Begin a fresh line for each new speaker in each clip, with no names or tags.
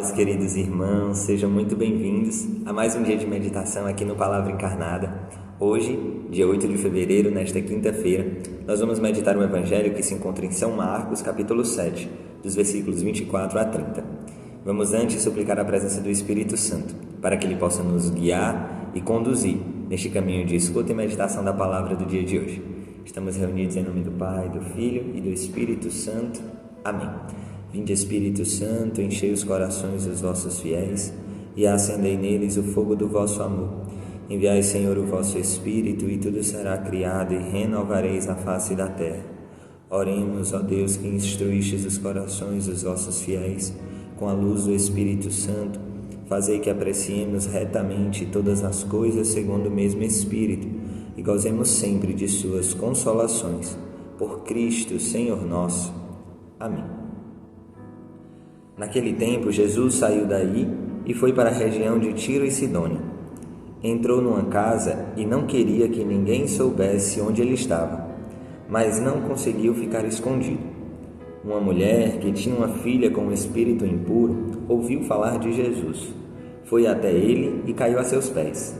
meus queridos irmãos, sejam muito bem-vindos a mais um dia de meditação aqui no Palavra Encarnada. Hoje, dia 8 de fevereiro, nesta quinta-feira, nós vamos meditar o Evangelho que se encontra em São Marcos, capítulo 7, dos versículos 24 a 30. Vamos antes suplicar a presença do Espírito Santo, para que Ele possa nos guiar e conduzir neste caminho de escuta e meditação da palavra do dia de hoje. Estamos reunidos em nome do Pai, do Filho e do Espírito Santo. Amém. Vinde, Espírito Santo, enchei os corações dos vossos fiéis e acendei neles o fogo do vosso amor. Enviai, Senhor, o vosso Espírito e tudo será criado e renovareis a face da terra. Oremos, ó Deus, que instruístes os corações dos vossos fiéis com a luz do Espírito Santo. Fazei que apreciemos retamente todas as coisas segundo o mesmo Espírito e gozemos sempre de suas consolações. Por Cristo, Senhor nosso. Amém. Naquele tempo, Jesus saiu daí e foi para a região de Tiro e Sidônia. Entrou numa casa e não queria que ninguém soubesse onde ele estava, mas não conseguiu ficar escondido. Uma mulher que tinha uma filha com um espírito impuro ouviu falar de Jesus. Foi até ele e caiu a seus pés.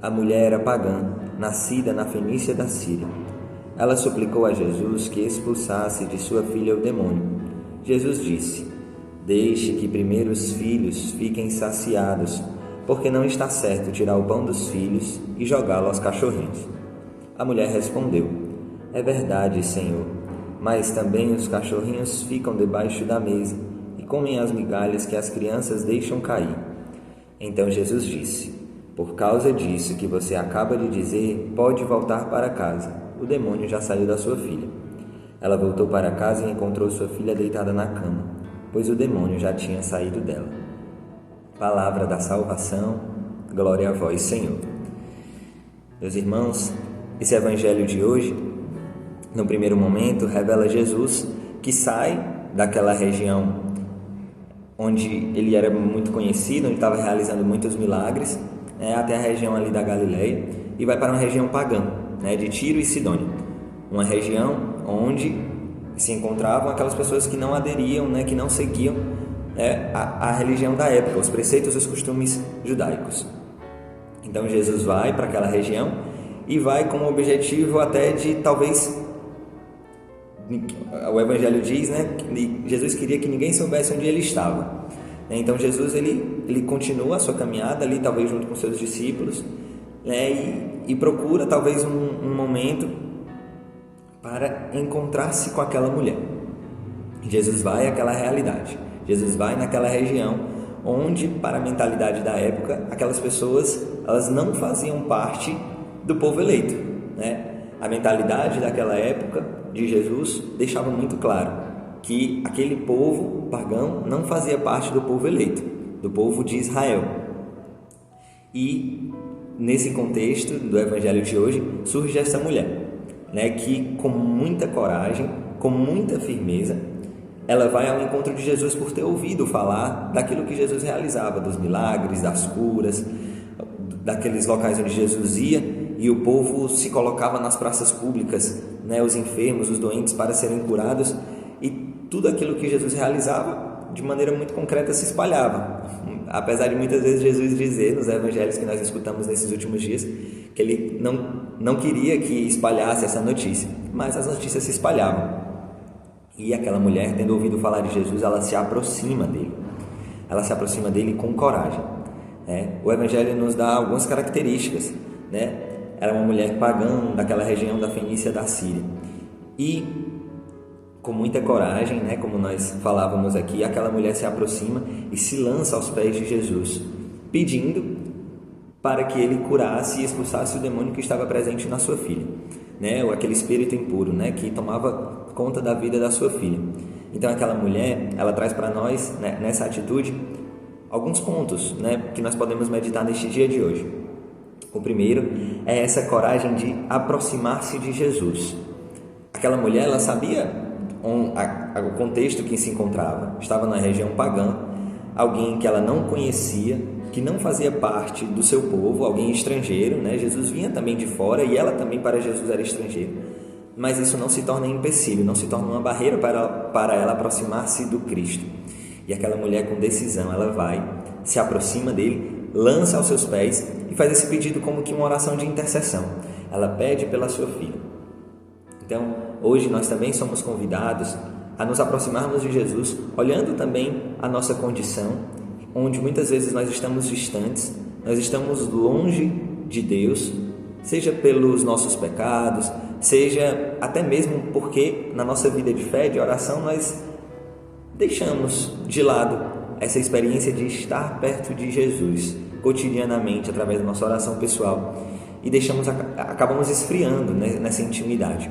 A mulher era pagã, nascida na Fenícia da Síria. Ela suplicou a Jesus que expulsasse de sua filha o demônio. Jesus disse: Deixe que primeiro os filhos fiquem saciados, porque não está certo tirar o pão dos filhos e jogá-lo aos cachorrinhos. A mulher respondeu: É verdade, Senhor, mas também os cachorrinhos ficam debaixo da mesa e comem as migalhas que as crianças deixam cair. Então Jesus disse: Por causa disso que você acaba de dizer, pode voltar para casa. O demônio já saiu da sua filha. Ela voltou para casa e encontrou sua filha deitada na cama, pois o demônio já tinha saído dela. Palavra da salvação, glória a vós, Senhor. Meus irmãos, esse evangelho de hoje, no primeiro momento, revela Jesus que sai daquela região onde ele era muito conhecido, onde estava realizando muitos milagres, até a região ali da Galileia, e vai para uma região pagã, de Tiro e Sidônia, uma região onde se encontravam aquelas pessoas que não aderiam, que não seguiam a religião da época, os preceitos e os costumes judaicos. Então Jesus vai para aquela região e vai com o objetivo até de talvez, o Evangelho diz, que Jesus queria que ninguém soubesse onde ele estava. Então Jesus ele continua a sua caminhada ali, talvez junto com seus discípulos, e procura talvez um momento para encontrar-se com aquela mulher. Jesus vai àquela realidade, Jesus vai naquela região onde, para a mentalidade da época, aquelas pessoas elas não faziam parte do povo eleito. A mentalidade daquela época de Jesus deixava muito claro que aquele povo pagão não fazia parte do povo eleito, do povo de Israel. E nesse contexto do Evangelho de hoje surge essa mulher, que com muita coragem, com muita firmeza, ela vai ao encontro de Jesus por ter ouvido falar daquilo que Jesus realizava, dos milagres, das curas, daqueles locais onde Jesus ia e o povo se colocava nas praças públicas, os enfermos, os doentes para serem curados, e tudo aquilo que Jesus realizava de maneira muito concreta se espalhava. Apesar de muitas vezes Jesus dizer nos evangelhos que nós escutamos nesses últimos dias que ele não queria que espalhasse essa notícia, mas as notícias se espalhavam. E aquela mulher, tendo ouvido falar de Jesus, ela se aproxima dele. Ela se aproxima dele com coragem. O Evangelho nos dá algumas características. Era uma mulher pagã daquela região da Fenícia da Síria. E com muita coragem, como nós falávamos aqui, aquela mulher se aproxima e se lança aos pés de Jesus, pedindo para que ele curasse e expulsasse o demônio que estava presente na sua filha, ou aquele espírito impuro, que tomava conta da vida da sua filha. Então aquela mulher, ela traz para nós, nessa atitude, alguns pontos, que nós podemos meditar neste dia de hoje. O primeiro é essa coragem de aproximar-se de Jesus. Aquela mulher, ela sabia o contexto que se encontrava, estava na região pagã, alguém que ela não conhecia, que não fazia parte do seu povo, alguém estrangeiro, Jesus vinha também de fora e ela também para Jesus era estrangeira, mas isso não se torna empecilho, não se torna uma barreira para ela aproximar-se do Cristo. E aquela mulher com decisão, ela vai, se aproxima dele, lança aos seus pés e faz esse pedido como que uma oração de intercessão. Ela pede pela sua filha. Então, hoje nós também somos convidados a nos aproximarmos de Jesus, olhando também a nossa condição, onde muitas vezes nós estamos distantes, nós estamos longe de Deus, seja pelos nossos pecados, seja até mesmo porque na nossa vida de fé, de oração, nós deixamos de lado essa experiência de estar perto de Jesus cotidianamente através da nossa oração pessoal e acabamos esfriando, né, nessa intimidade.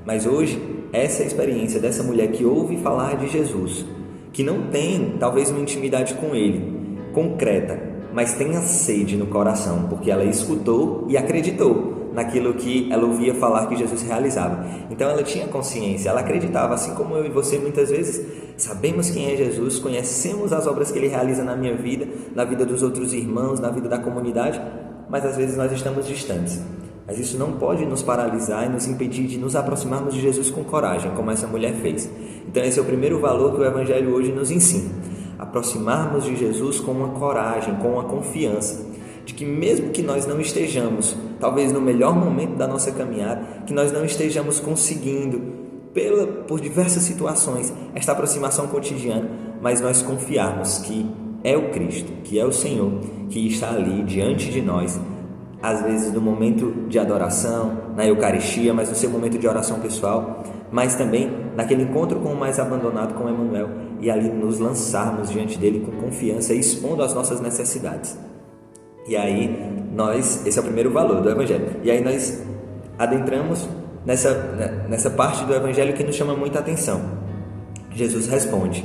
Mas hoje, essa experiência dessa mulher que ouve falar de Jesus, que não tem talvez uma intimidade com Ele concreta, mas tem a sede no coração, porque ela escutou e acreditou naquilo que ela ouvia falar que Jesus realizava. Então ela tinha consciência, ela acreditava, assim como eu e você muitas vezes sabemos quem é Jesus, conhecemos as obras que Ele realiza na minha vida, na vida dos outros irmãos, na vida da comunidade, mas às vezes nós estamos distantes. Mas isso não pode nos paralisar e nos impedir de nos aproximarmos de Jesus com coragem, como essa mulher fez. Então esse é o primeiro valor que o Evangelho hoje nos ensina. Aproximarmos de Jesus com uma coragem, com uma confiança, de que mesmo que nós não estejamos, talvez no melhor momento da nossa caminhada, que nós não estejamos conseguindo, por diversas situações, esta aproximação cotidiana, mas nós confiarmos que é o Cristo, que é o Senhor, que está ali diante de nós, às vezes no momento de adoração, na Eucaristia, mas no seu momento de oração pessoal, mas também naquele encontro com o mais abandonado, com Emmanuel, e ali nos lançarmos diante dele com confiança, expondo as nossas necessidades. E aí, esse é o primeiro valor do Evangelho. E aí nós adentramos nessa parte do Evangelho que nos chama muita atenção. Jesus responde,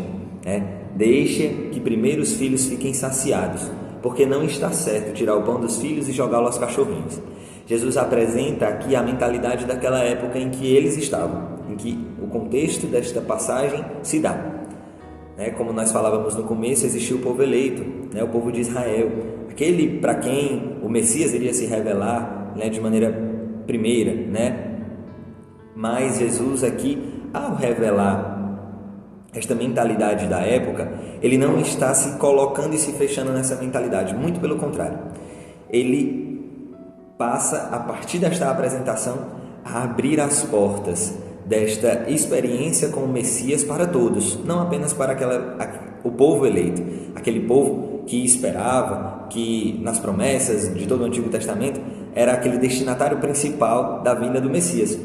deixa que primeiro os filhos fiquem saciados, porque não está certo tirar o pão dos filhos e jogá-lo aos cachorrinhos. Jesus apresenta aqui a mentalidade daquela época em que eles estavam, em que o contexto desta passagem se dá. Como nós falávamos no começo, existiu o povo eleito, o povo de Israel, aquele para quem o Messias iria se revelar de maneira primeira, Mas Jesus aqui, ao revelar esta mentalidade da época, ele não está se colocando e se fechando nessa mentalidade, muito pelo contrário. Ele passa, a partir desta apresentação, a abrir as portas desta experiência com o Messias para todos, não apenas para o povo eleito, aquele povo que esperava, que nas promessas de todo o Antigo Testamento era aquele destinatário principal da vinda do Messias.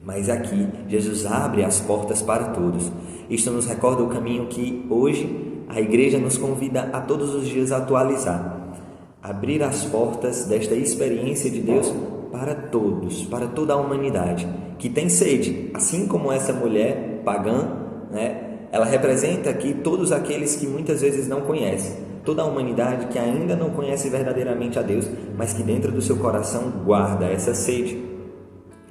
Mas aqui, Jesus abre as portas para todos. Isto nos recorda o caminho que hoje a Igreja nos convida a todos os dias a atualizar. Abrir as portas desta experiência de Deus para todos, para toda a humanidade, que tem sede, assim como essa mulher pagã, ela representa aqui todos aqueles que muitas vezes não conhecem, toda a humanidade que ainda não conhece verdadeiramente a Deus, mas que dentro do seu coração guarda essa sede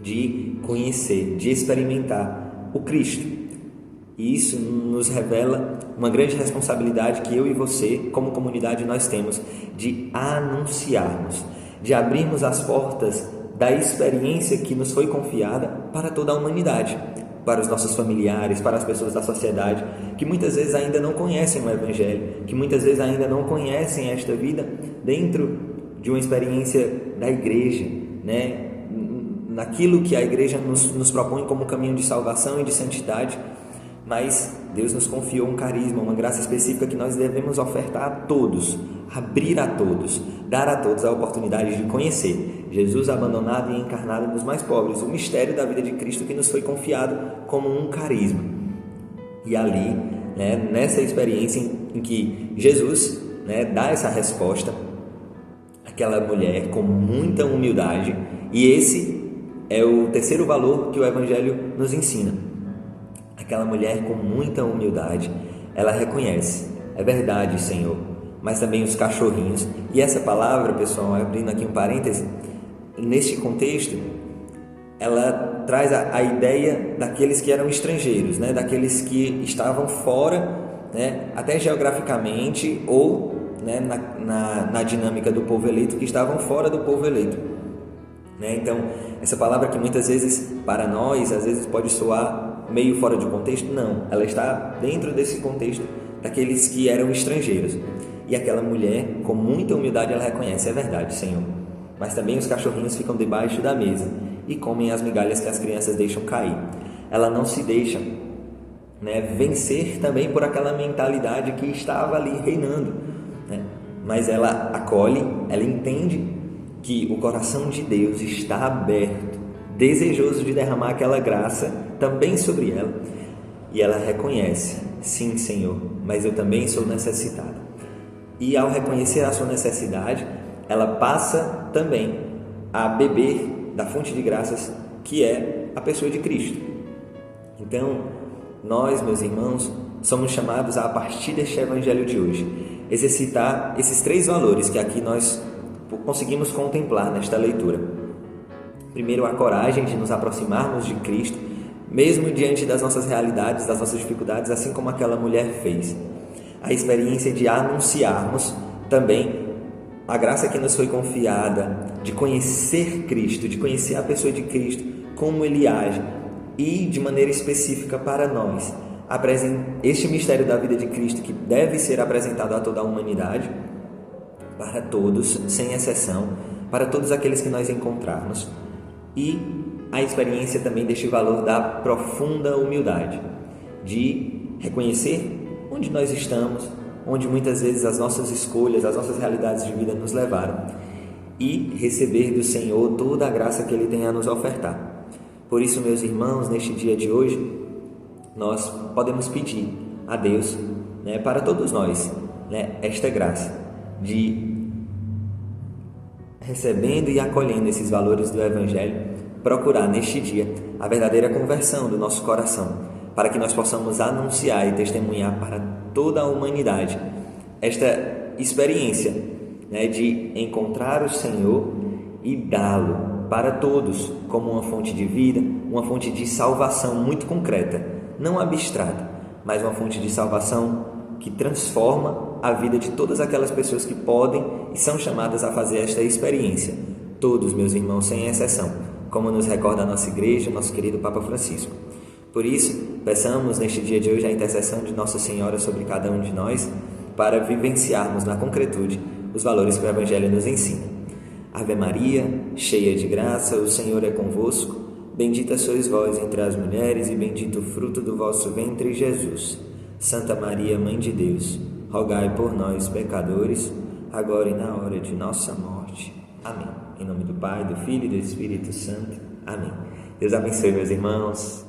de conhecer, de experimentar o Cristo. E isso nos revela uma grande responsabilidade que eu e você, como comunidade, nós temos de anunciarmos, de abrirmos as portas da experiência que nos foi confiada para toda a humanidade, para os nossos familiares, para as pessoas da sociedade, que muitas vezes ainda não conhecem o Evangelho, que muitas vezes ainda não conhecem esta vida dentro de uma experiência da Igreja, naquilo que a Igreja nos propõe como caminho de salvação e de santidade. Mas Deus nos confiou um carisma, uma graça específica que nós devemos ofertar a todos, abrir a todos, dar a todos a oportunidade de conhecer Jesus abandonado e encarnado nos mais pobres, o mistério da vida de Cristo que nos foi confiado como um carisma. E ali, nessa experiência em que Jesus dá essa resposta, aquela mulher com muita humildade, e esse é o terceiro valor que o Evangelho nos ensina. Aquela mulher com muita humildade, ela reconhece, é verdade, Senhor, mas também os cachorrinhos. E essa palavra, pessoal, abrindo aqui um parêntese, neste contexto, ela traz a ideia daqueles que eram estrangeiros, daqueles que estavam fora, até geograficamente ou na dinâmica do povo eleito, que estavam fora do povo eleito. Então, essa palavra que muitas vezes para nós, às vezes pode soar meio fora de contexto, não, ela está dentro desse contexto daqueles que eram estrangeiros. E aquela mulher, com muita humildade, ela reconhece: é verdade, Senhor. Mas também os cachorrinhos ficam debaixo da mesa e comem as migalhas que as crianças deixam cair. Ela não se deixa, vencer também por aquela mentalidade que estava ali reinando, mas ela acolhe, ela entende que o coração de Deus está aberto, desejoso de derramar aquela graça também sobre ela, e ela reconhece: sim, Senhor, mas eu também sou necessitada. E ao reconhecer a sua necessidade, ela passa também a beber da fonte de graças que é a pessoa de Cristo. Então, nós, meus irmãos, somos chamados a partir deste evangelho de hoje, exercitar esses 3 valores que aqui nós conseguimos contemplar nesta leitura. Primeiro, a coragem de nos aproximarmos de Cristo, mesmo diante das nossas realidades, das nossas dificuldades, assim como aquela mulher fez. A experiência de anunciarmos também a graça que nos foi confiada, de conhecer Cristo, de conhecer a pessoa de Cristo, como Ele age, e de maneira específica para nós, este mistério da vida de Cristo, que deve ser apresentado a toda a humanidade, para todos, sem exceção, para todos aqueles que nós encontrarmos, e a experiência também deste valor da profunda humildade, de reconhecer onde nós estamos, onde muitas vezes as nossas escolhas, as nossas realidades de vida nos levaram, e receber do Senhor toda a graça que Ele tem a nos ofertar. Por isso, meus irmãos, neste dia de hoje, nós podemos pedir a Deus, para todos nós, esta graça de, recebendo e acolhendo esses valores do Evangelho, procurar neste dia a verdadeira conversão do nosso coração, para que nós possamos anunciar e testemunhar para toda a humanidade esta experiência, de encontrar o Senhor e dá-lo para todos como uma fonte de vida, uma fonte de salvação muito concreta, não abstrata, mas uma fonte de salvação que transforma a vida de todas aquelas pessoas que podem e são chamadas a fazer esta experiência. Todos, meus irmãos, sem exceção, como nos recorda a nossa igreja, nosso querido Papa Francisco. Por isso, peçamos neste dia de hoje a intercessão de Nossa Senhora sobre cada um de nós, para vivenciarmos na concretude os valores que o Evangelho nos ensina. Ave Maria, cheia de graça, o Senhor é convosco. Bendita sois vós entre as mulheres e bendito o fruto do vosso ventre, Jesus. Santa Maria, Mãe de Deus, rogai por nós, pecadores, agora e na hora de nossa morte. Amém. Em nome do Pai, do Filho e do Espírito Santo. Amém. Deus abençoe, meus irmãos.